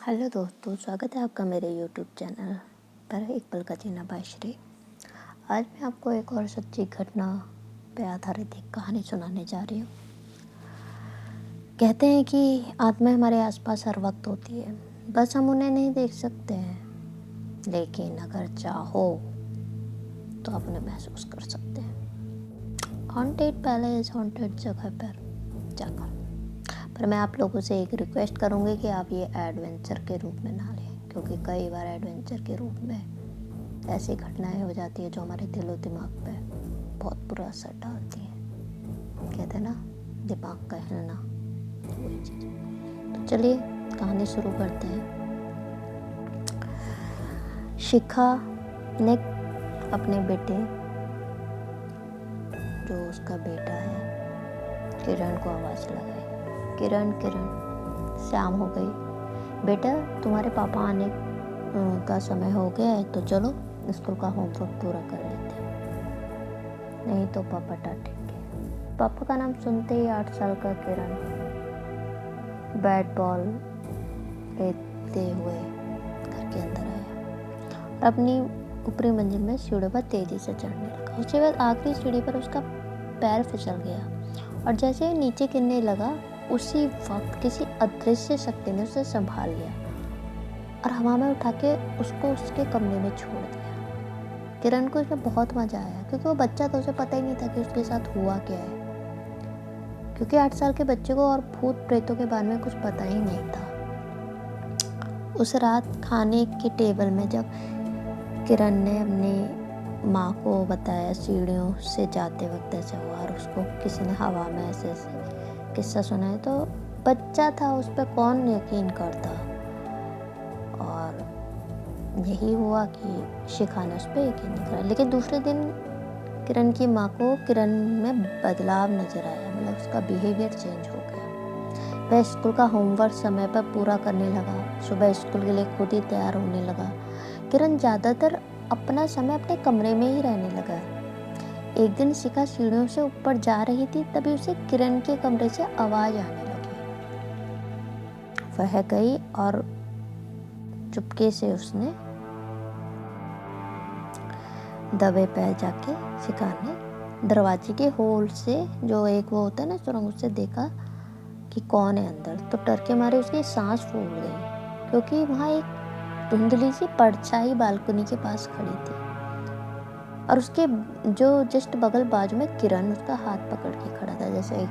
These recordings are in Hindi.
हेलो दोस्तों, स्वागत है आपका मेरे यूट्यूब चैनल पर एक पल का जीना बाय श्री। आज मैं आपको एक और सच्ची घटना पे आधारित एक कहानी सुनाने जा रही हूँ। कहते हैं कि आत्मा हमारे आसपास हर वक्त होती है, बस हम उन्हें नहीं देख सकते हैं, लेकिन अगर चाहो तो आप उन्हें महसूस कर सकते हैं। हॉन्टेड पैलेस, हॉन्टेड जगह पर जाकर। पर मैं आप लोगों से एक रिक्वेस्ट करूँगी कि आप ये एडवेंचर के रूप में ना लें, क्योंकि कई बार एडवेंचर के रूप में ऐसी घटनाएं हो जाती है जो हमारे दिलो दिमाग पे बहुत बुरा असर डालती हैं। कहते हैं ना, दिमाग का हिलना, वही चीज़। तो चलिए कहानी शुरू करते हैं। शिखा ने अपने बेटे, जो उसका बेटा है, किरण को आवाज़ लगाई। किरण किरण, शाम हो गई, बेटा तुम्हारे पापा आने का समय हो गया है, तो चलो स्कूल का होमवर्क पूरा कर लेते हैं, नहीं तो पापा डांटेंगे। पापा का नाम सुनते ही 8 साल का किरण बैट बॉल लेते हुए घर के अंदर आया और अपनी ऊपरी मंजिल में सीढ़ी पर तेजी से चढ़ने लगा। उसके बाद आखिरी सीढ़ी पर उसका पैर फिसल गया और जैसे नीचे गिरने लगा, उसी वक्त किसी अदृश्य शक्ति ने उसे संभाल लिया और हवा में उठा के उसको उसके कमरे में छोड़ दिया। किरण को इसमें बहुत मजा आया, क्योंकि वो बच्चा था, उसे पता ही नहीं था कि उसके साथ हुआ क्या है, क्योंकि 8 साल के बच्चे को और भूत प्रेतों के बारे में कुछ पता ही नहीं था। उस रात खाने की टेबल में जब किरण ने अपनी माँ को बताया सीढ़ियों से जाते वक्त ऐसा हुआ और उसको किसी ने हवा में ऐसे किस्सा सुनाया, तो बच्चा था, उस पर कौन यकीन करता। और यही हुआ कि शिखा ने उस पर यकीन नहीं करा। लेकिन दूसरे दिन किरण की माँ को किरण में बदलाव नजर आया, मतलब उसका बिहेवियर चेंज हो गया। वह स्कूल का होमवर्क समय पर पूरा करने लगा, सुबह स्कूल के लिए खुद ही तैयार होने लगा। किरण ज़्यादातर अपना समय अपने कमरे में ही रहने लगा। एक दिन शिखा सीढ़ियों से ऊपर जा रही थी, तभी उसे किरण के कमरे से आवाज आने लगी। वह गई और चुपके से उसने दबे पैर जाके शिखा ने दरवाजे के होल से, जो एक वो होता है ना सुरंग, उससे देखा कि कौन है अंदर। तो डर के मारे उसकी सांस फूल गई, क्योंकि वहाँ एक धुंधली सी परछाई बालकनी के पास खड़ी थी और उसके जो जस्ट बगल बाजू में किरण उसका हाथ पकड़ के खड़ा था, जैसे एक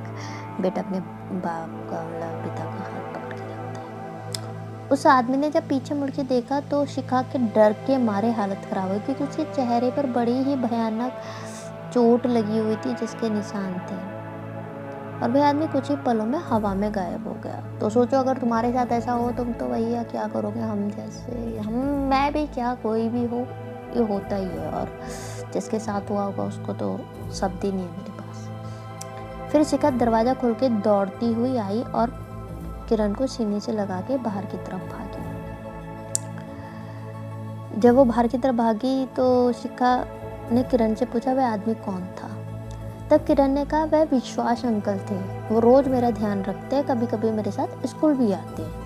बेटा अपने बाप का, मतलब पिता का हाथ पकड़ के रखता है। उस आदमी ने जब पीछे मुड़ के देखा तो शिखा के डर के मारे हालत खराब हुई, क्योंकि उसके चेहरे पर बड़ी ही भयानक चोट लगी हुई थी जिसके निशान थे और वह आदमी कुछ ही पलों में हवा में गायब हो गया। तो सोचो, अगर तुम्हारे साथ ऐसा हो, तुम तो भैया क्या करोगे। हम जैसे, हम, मैं भी क्या, कोई भी हो, ये होता ही है, और जिसके साथ हुआ होगा उसको तो शब्द ही नहीं है मेरे पास। फिर शिखा दरवाजा खोल के दौड़ती हुई आई और किरण को सीने से लगा के बाहर की तरफ भागी। जब वो बाहर की तरफ भागी तो शिखा ने किरण से पूछा वह आदमी कौन था। तब किरण ने कहा वह विश्वास अंकल थे, वो रोज मेरा ध्यान रखते हैं, कभी कभी मेरे साथ स्कूल भी आते हैं।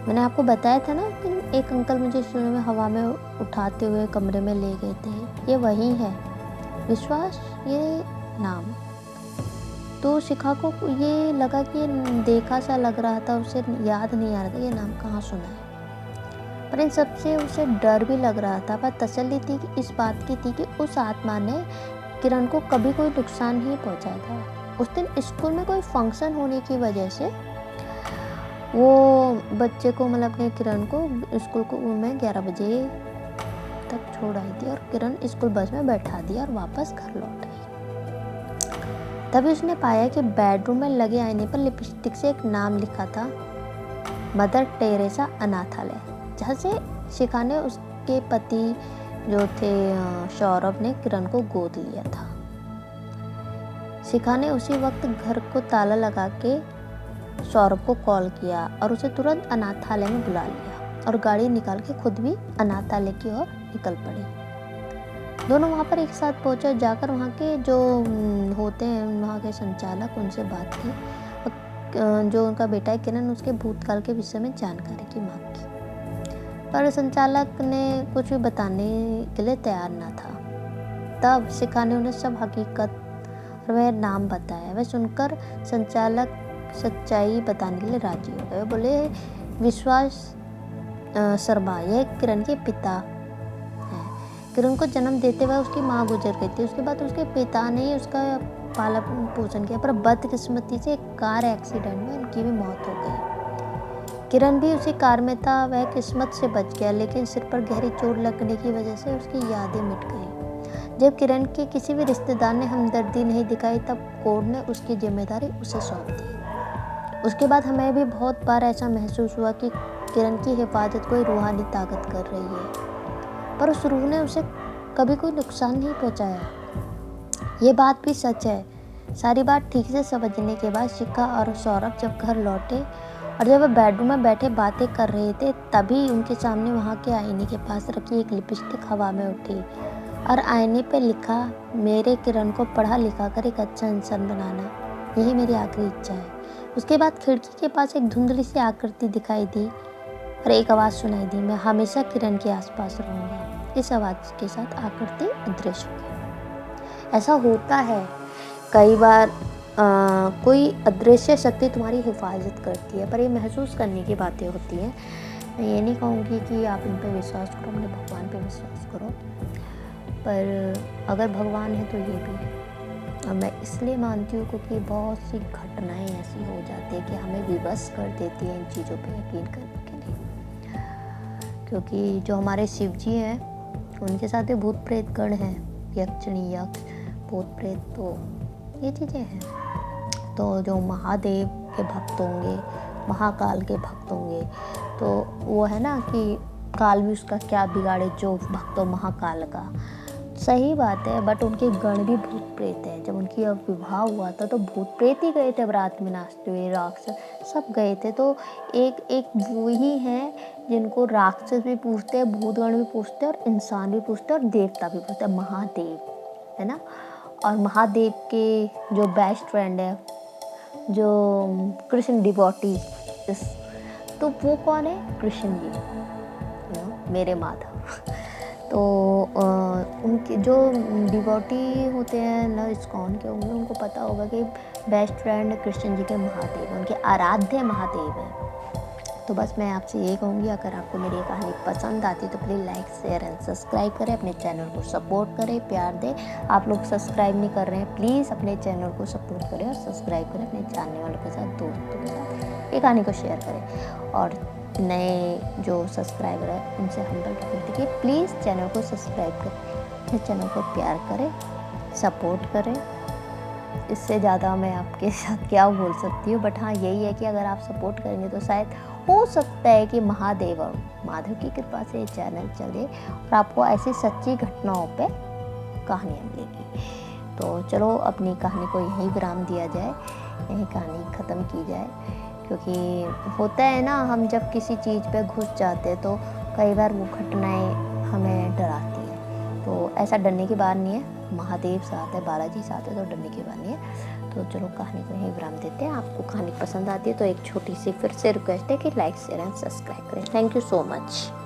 मैंने आपको बताया था ना कि एक अंकल मुझे सीढ़ी में हवा में उठाते हुए कमरे में ले गए थे, ये वही है, विश्वास ये नाम। तो शिखा को ये लगा कि ये देखा सा लग रहा था, उसे याद नहीं आ रहा था ये नाम कहाँ सुना है। पर इन सबसे उसे डर भी लग रहा था, पर तसल्ली थी कि इस बात की थी कि उस आत्मा ने किरण को कभी कोई नुकसान नहीं पहुंचाया था। उस दिन स्कूल में कोई फंक्शन होने की वजह से वो बच्चे को, मतलब अपने किरण को स्कूल को में 11 बजे तक छोड़ आई थी और किरण स्कूल बस में बैठा दिया और वापस घर लौट आई। तभी उसने पाया कि बेडरूम में लगे आईने पर लिपस्टिक से एक नाम लिखा था, मदर टेरेसा अनाथालय, जहाँ से शिखा ने उसके पति जो थे सौरभ ने किरण को गोद लिया था। शिखा ने उसी वक्त घर को ताला लगा के सौरभ को कॉल किया और उसे तुरंत अनाथालय में बुला लिया और गाड़ी निकाल के खुद भी अनाथालय की ओर निकल पड़ी। दोनों वहाँ पर एक साथ पहुँचे, जाकर वहाँ के जो होते हैं वहाँ के संचालक, उनसे बात की। जो उनका बेटा है किरण, उसके भूतकाल के विषय में जानकारी की मांग की, पर संचालक ने कुछ भी बताने के लिए तैयार न था। तब शिखा ने उन्हें सब हकीकत और वह नाम बताया। वह सुनकर संचालक सच्चाई बताने के लिए राजी हो गए। बोले, विश्वास शर्मा, यह किरण के पिता हैं। किरण को जन्म देते हुए उसकी माँ गुजर गई थी। उसके बाद उसके पिता ने ही उसका पालन पोषण किया, पर बदकिस्मती से एक कार एक्सीडेंट में उनकी भी मौत हो गई। किरण भी उसी कार में था। वह किस्मत से बच गया, लेकिन सिर पर गहरी चोट लगने की वजह से उसकी यादें मिट गई। जब किरण के किसी भी रिश्तेदार ने हमदर्दी नहीं दिखाई, तब कोर्ट ने उसकी जिम्मेदारी उसे सौंप दी। उसके बाद हमें भी बहुत बार ऐसा महसूस हुआ कि किरण की हिफाजत कोई रूहानी ताकत कर रही है, पर उस रूह ने उसे कभी कोई नुकसान नहीं पहुंचाया। ये बात भी सच है। सारी बात ठीक से समझने के बाद शिखा और सौरभ जब घर लौटे और जब वे बेडरूम में बैठे बातें कर रहे थे, तभी उनके सामने वहाँ के आईने के पास रखी एक लिपस्टिक हवा में उठी और आईने पे लिखा, मेरे किरण को पढ़ा लिखा कर एक अच्छा इंसान बनाना, यही मेरी आखिरी इच्छा है। उसके बाद खिड़की के पास एक धुंधली सी आकृति दिखाई दी और एक आवाज़ सुनाई दी, मैं हमेशा किरण के आसपास रहूँगा। इस आवाज़ के साथ आकृति अदृश्य हो गई। ऐसा होता है कई बार, कोई अदृश्य शक्ति तुम्हारी हिफाजत करती है, पर ये महसूस करने की बातें होती हैं। मैं ये नहीं कहूँगी कि आप इन पे विश्वास करो, अपने भगवान पे विश्वास करो, पर अगर भगवान है तो ये भी है। और मैं इसलिए मानती हूँ क्योंकि बहुत सी घटनाएं ऐसी हो जाती है कि हमें विवश कर देती है इन चीज़ों पे यकीन करने के लिए। क्योंकि जो हमारे शिव जी हैं, उनके साथ भी भूत प्रेत गण हैं, यक्षिणी यक्ष भूत प्रेत, तो ये चीज़ें हैं। तो जो महादेव के भक्त होंगे, महाकाल के भक्त होंगे, तो वो है ना कि काल भी उसका क्या बिगाड़े जो भक्त हो महाकाल का। सही बात है, बट उनके गण भी भूत प्रेत है। जब उनकी अब विवाह हुआ था तो भूत प्रेत ही गए थे रात में नाचते हुए, राक्षस सब गए थे। तो एक वो ही हैं जिनको राक्षस भी पूछते हैं, भूतगण भी पूछते हैं, और इंसान भी पूछते हैं, और देवता भी पूछते हैं, महादेव, है ना। और महादेव के जो बेस्ट फ्रेंड है, जो कृष्ण डिवोटी, तो वो कौन है? कृष्ण जी, मेरे माधव। तो उनके जो डिवोटी होते हैं ना इस्कॉन के होंगे, उनको पता होगा कि बेस्ट फ्रेंड कृष्ण जी के महादेव, उनके आराध्य महादेव है। तो बस मैं आपसे ये कहूँगी, अगर आपको मेरी ये कहानी पसंद आती है तो please like share and subscribe करें, अपने चैनल को सपोर्ट करें, प्यार दें। आप लोग सब्सक्राइब नहीं कर रहे हैं, प्लीज़ अपने चैनल को सपोर्ट करें और सब्सक्राइब करें, अपने जानने वालों के साथ, दोस्तों के साथ ये कहानी को शेयर करें। और नए जो सब्सक्राइबर है उनसे हम्बल रिक्वेस्ट है कि प्लीज़ चैनल को सब्सक्राइब करें, अपने चैनल को प्यार करें, सपोर्ट करें। इससे ज़्यादा मैं आपके साथ क्या बोल सकती हूँ, बट हाँ यही है कि अगर आप सपोर्ट करेंगे तो शायद हो सकता है कि महादेव और माधव की कृपा से ये चैनल चले और आपको ऐसी सच्ची घटनाओं पे कहानियाँ मिलेगी। तो चलो अपनी कहानी को यहीं विराम दिया जाए, यहीं कहानी ख़त्म की जाए। क्योंकि होता है ना, हम जब किसी चीज़ पे घुस जाते हैं तो कई बार वो घटनाएँ हमें डराती हैं। तो ऐसा डरने की बात नहीं है, महादेव साथ है, बालाजी साथ है, तो डरने की बात नहीं है। तो चलो कहानी को यहीं विराम देते हैं। आपको कहानी पसंद आती है तो एक छोटी सी फिर से रिक्वेस्ट है कि लाइक शेयर एंड सब्सक्राइब करें। Thank you so much.